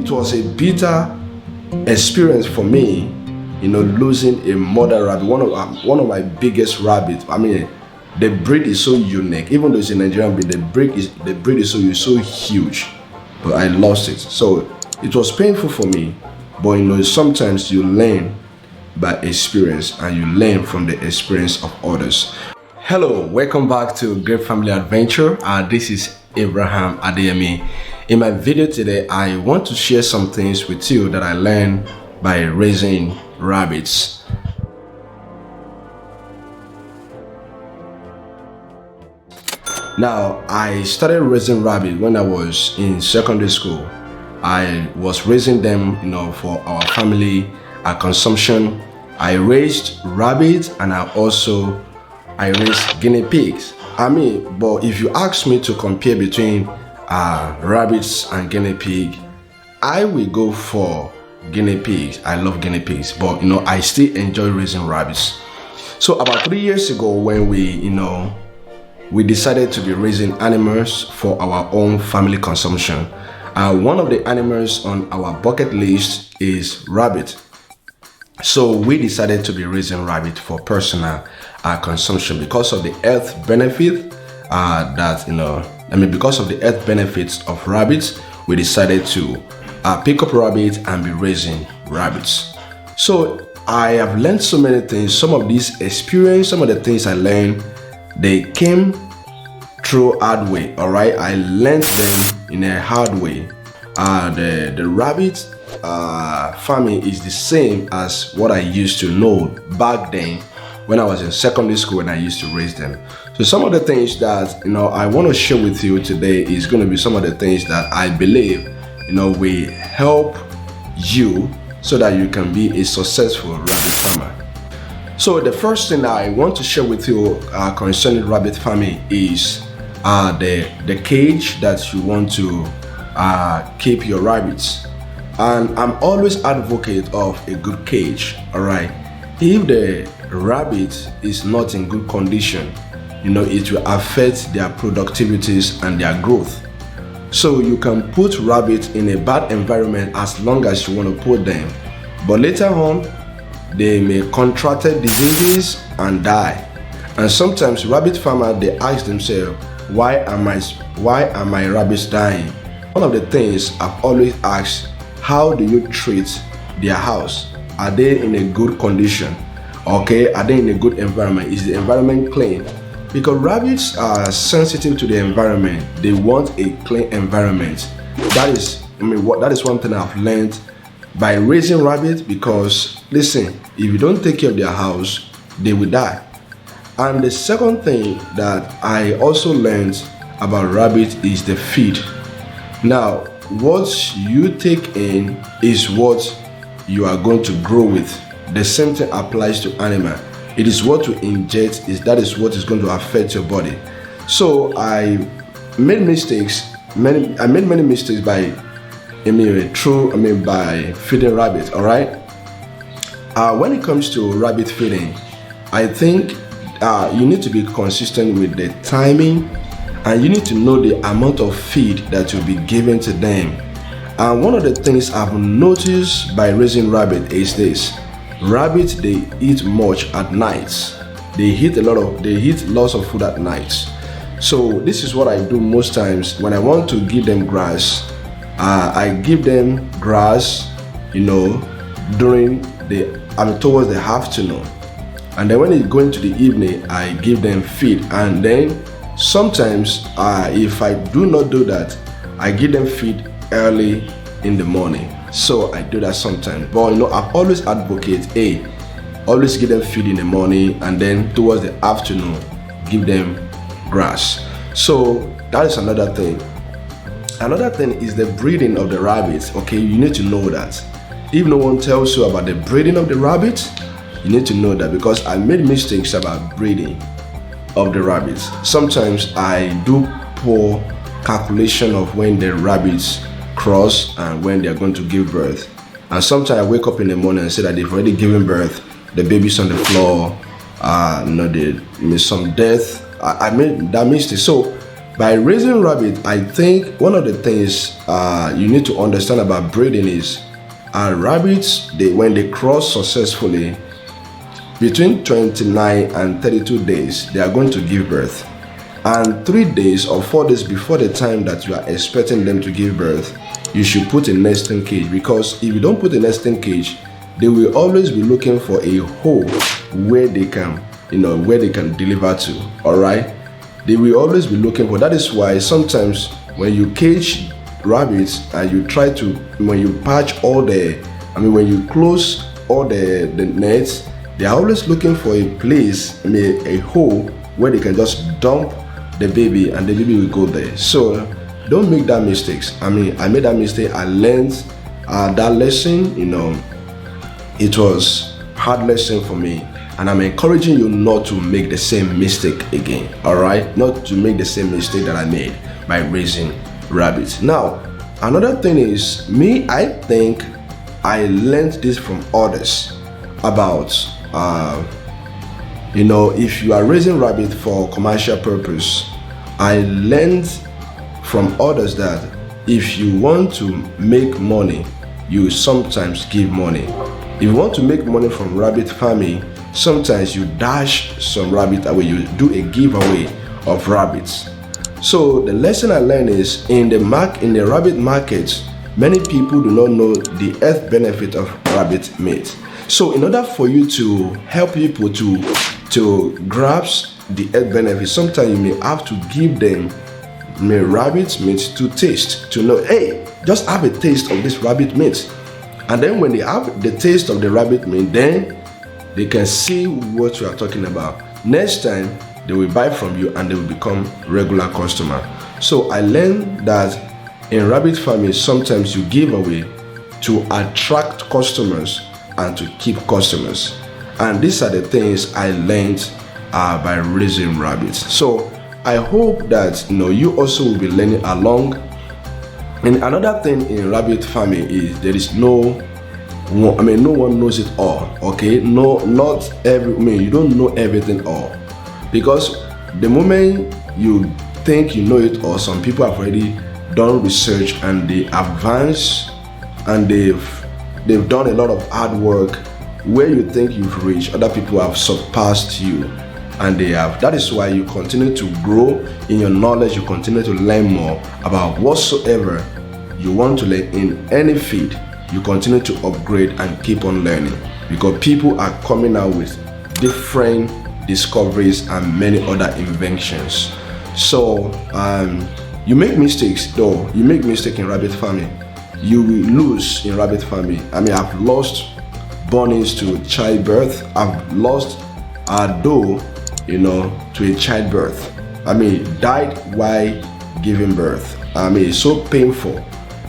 it was a bitter experience for me, losing a mother rabbit, one of my biggest rabbits. I mean, the breed is so unique. Even though it's a Nigerian breed, the breed is so huge. But I lost it. So it was painful for me. But sometimes you learn by experience, and you learn from the experience of others. Hello, welcome back to Great Family Adventure. This is Abraham Adeyemi. In my video today, I want to share some things with you that I learned by raising rabbits. Now, I started raising rabbits when I was in secondary school. I was raising them, for our family, our consumption. I raised rabbits, and I raised guinea pigs. But if you ask me to compare between rabbits and guinea pig, I will go for guinea pigs. I love guinea pigs, but I still enjoy raising rabbits. So about 3 years ago, when we decided to be raising animals for our own family consumption. One of the animals on our bucket list is rabbit. So we decided to be raising rabbit for personal consumption because of the health benefit because of the health benefits of rabbits. We decided to pick up rabbits and be raising rabbits. So I have learned so many things. Some of these experience, some of the things I learned, they came through hard way. All right, I learned them in a hard way. The rabbit farming is the same as what I used to know back then when I was in secondary school and I used to raise them. So some of the things that I want to share with you today is going to be some of the things that I believe will help you so that you can be a successful rabbit farmer. So the first thing I want to share with you concerning rabbit farming is the cage that you want to keep your rabbits. And I'm always advocate of a good cage. All right, if the rabbit is not in good condition, it will affect their productivities and their growth. So you can put rabbits in a bad environment as long as you want to put them, but later on they may contract diseases and die. And sometimes rabbit farmers, they ask themselves, why are my rabbits dying? One of the things I've always asked, how do you treat their house? Are they in a good condition? Okay, are they in a good environment? Is the environment clean? Because rabbits are sensitive to the environment. They want a clean environment. That is one thing I've learned by raising rabbits, because listen, if you don't take care of their house, they will die. And the second thing that I also learned about rabbits is the feed. Now, what you take in is what you are going to grow with. The same thing applies to animal. It is what you inject, that is what is going to affect your body. So I made mistakes. I made many mistakes by feeding rabbits. All right. When it comes to rabbit feeding, I think you need to be consistent with the timing, and you need to know the amount of feed that you'll be giving to them. And one of the things I've noticed by raising rabbit is this: rabbits, they eat much at night. They eat lots of food at night. So this is what I do most times when I want to give them grass. I give them grass, towards the afternoon. And then when it's going to the evening, I give them feed. And then sometimes, if I do not do that, I give them feed early in the morning. So I do that sometimes. But I always advocate, always give them feed in the morning, and then towards the afternoon, give them grass. So that is another thing. Another thing is the breeding of the rabbits. Okay, you need to know that. If no one tells you about the breeding of the rabbits, you need to know that, because I made mistakes about breeding of the rabbits. Sometimes I do poor calculation of when the rabbits cross and when they are going to give birth. And sometimes I wake up in the morning and say that they've already given birth, the baby's on the floor, they miss some death. I made that mistake. So By raising rabbit, I think one of the things you need to understand about breeding is rabbits, when they cross successfully, between 29 and 32 days, they are going to give birth. And 3 days or 4 days before the time that you are expecting them to give birth, you should put a nesting cage, because if you don't put a nesting cage, they will always be looking for a hole where they can, where they can deliver to. All right, they will always be looking for. That is why sometimes when you cage rabbits and you try to, when you patch all the, when you close all the nets, they are always looking for a place, a hole where they can just dump the baby and the baby will go there. So don't make that mistakes. I made that mistake. I learned that lesson. It was hard lesson for me, and I'm encouraging you not to make the same mistake again. All right, not to make the same mistake that I made by raising rabbits. Now, another thing is I think I learned this from others about if you are raising rabbit for commercial purpose. I learned from others that if you want to make money, you sometimes give money. If you want to make money from rabbit farming, sometimes you dash some rabbit away, you do a giveaway of rabbits. So the lesson I learned is in the rabbit markets, many people do not know the health benefit of rabbit meat. So in order for you to help people to grasp the health benefits, sometimes you may have to give them rabbit meat to taste, to know, hey, just have a taste of this rabbit meat. And then when they have the taste of the rabbit meat, then they can see what you are talking about. Next time they will buy from you and they will become regular customer. So I learned that in rabbit farming, sometimes you give away to attract customers and to keep customers. And these are the things I learned by raising rabbits. So I hope that you also will be learning along. And another thing in rabbit farming is there is no one knows it all. Okay, no, not every. You don't know everything all, because the moment you think you know it all, some people have already done research and they advance and they've done a lot of hard work. Where you think you've reached, other people have surpassed you, and they have. That is why you continue to grow in your knowledge. You continue to learn more about whatsoever you want to learn in any field. You continue to upgrade and keep on learning, because people are coming out with different discoveries and many other inventions. So you make mistakes though. You make mistake in rabbit farming, you will lose in rabbit farming. I've lost bunnies to childbirth. I've lost a doe, to a childbirth. Died while giving birth. It's so painful,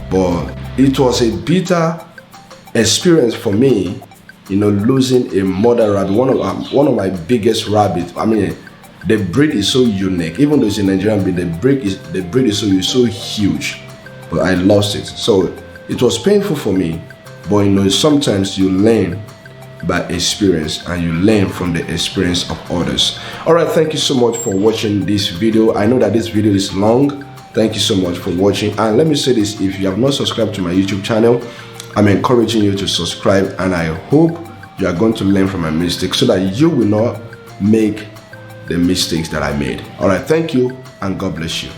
but it was a bitter experience for me, losing a mother rabbit, one of my biggest rabbits. The breed is so unique. Even though it's a Nigerian breed, the breed is so huge, but I lost it. So it was painful for me. But sometimes you learn by experience, and you learn from the experience of others. All right, thank you so much for watching this video. I know that this video is long. Thank you so much for watching. And let me say this, if you have not subscribed to my YouTube channel, I'm encouraging you to subscribe, and I hope you are going to learn from my mistakes so that you will not make the mistakes that I made. All right, thank you, and God bless you.